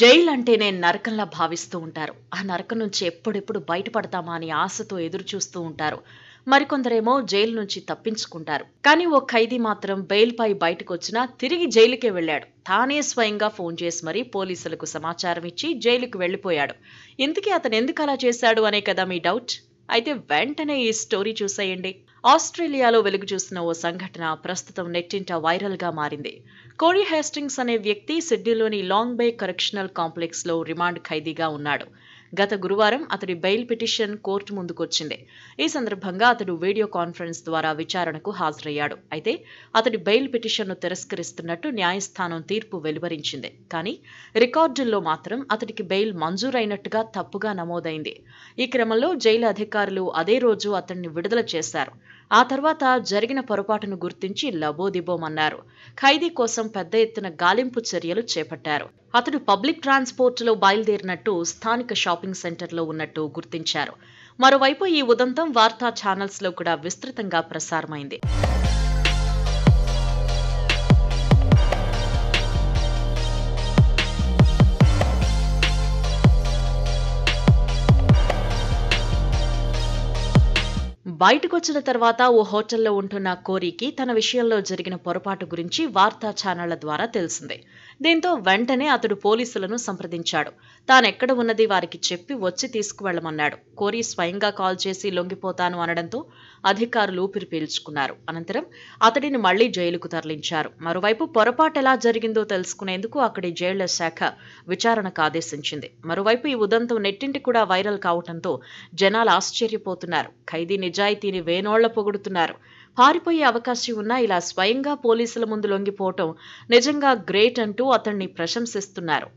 Jail అంటేనే నరకంలా భావిస్తూ ఉంటారు. ఆ నరకం నుంచి ఎప్పుడెప్పుడు బయటపడతామా అని ఆశతో ఎదురు చూస్తూ ఉంటారు. మరికొందరేమో జైలు నుంచి తప్పించుకుంటారు. కానీ ఓ ఖైదీ మాత్రం బెయిల్పై బయటకొచ్చినా తిరిగి జైలుకే వెళ్ళాడు. తానే స్వయంగా ఫోన్ చేసి మరీ పోలీసులకు సమాచారం ఇచ్చి జైలుకు వెళ్లిపోయాడు. ఇంతకీ అతను ఎందుకు అలా చేశాడు అనే కదా మీ డౌట్? అయితే వెంటనే ఈ స్టోరీ చూసేయండి. ఆస్ట్రేలియాలో వెలుగు చూసిన ఓ సంఘటన ప్రస్తుతం నెట్టింట వైరల్ గా మారింది. కోరీ హేస్టింగ్స్ అనే వ్యక్తి సిడ్నీలోని లాంగ్ బే కరెక్షనల్ కాంప్లెక్స్ లో రిమాండ్ ఖైదీగా ఉన్నాడు. గత గురువారం అతడి బెయిల్ పిటిషన్ కోర్టు ముందుకొచ్చింది. ఈ సందర్భంగా అతడు వీడియో కాన్ఫరెన్స్ ద్వారా విచారణకు హాజరయ్యాడు. అయితే అతడి బెయిల్ పిటిషన్ను తిరస్కరిస్తున్నట్టు న్యాయస్థానం తీర్పు వెలువరించింది. కానీ రికార్డుల్లో మాత్రం అతడికి బెయిల్ మంజూరైనట్టుగా తప్పుగా నమోదైంది. ఈ క్రమంలో జైలు అధికారులు అదే రోజు అతన్ని విడుదల చేశారు. ఆ తర్వాత జరిగిన పొరపాటును గుర్తించి లబోదిబోమన్నారు. ఖైదీ కోసం పెద్ద ఎత్తున గాలింపు చర్యలు చేపట్టారు. అతడు పబ్లిక్ ట్రాన్స్పోర్టులో బయలుదేరినట్టు స్థానిక షాపింగ్ సెంటర్లో ఉన్నట్టు గుర్తించారు. మరోవైపు ఈ ఉదంతం వార్తా ఛానల్స్లో కూడా విస్తృతంగా ప్రసారమైంది. బయటకొచ్చిన తర్వాత ఓ హోటల్లో ఉంటున్న కోరీకి తన విషయంలో జరిగిన పొరపాటు గురించి వార్తా ఛానళ్ల ద్వారా తెలిసింది. దీంతో వెంటనే అతడు పోలీసులను సంప్రదించాడు. తానెక్కడ ఉన్నది వారికి చెప్పి వచ్చి తీసుకువెళ్లమన్నాడు. కోరీ స్వయంగా కాల్ చేసి లొంగిపోతాను అనడంతో అధికారులు ఊపిరి పీల్చుకున్నారు. అనంతరం అతడిని మళ్లీ జైలుకు తరలించారు. మరోవైపు పొరపాటు ఎలా జరిగిందో తెలుసుకునేందుకు అక్కడి జైళ్ల శాఖ విచారణకు ఆదేశించింది. మరోవైపు ఈ ఉదంతం నెట్టింటి కూడా వైరల్ కావడంతో జనాలు ఆశ్చర్యపోతున్నారు. ఖైదీ నిజాయితీని వేనోళ్ల పొగుడుతున్నారు. పారిపోయే అవకాశం ఉన్నా ఇలా స్వయంగా పోలీసుల ముందు లొంగిపోవటం నిజంగా గ్రేట్ అంటూ అతన్ని ప్రశంసిస్తున్నారు.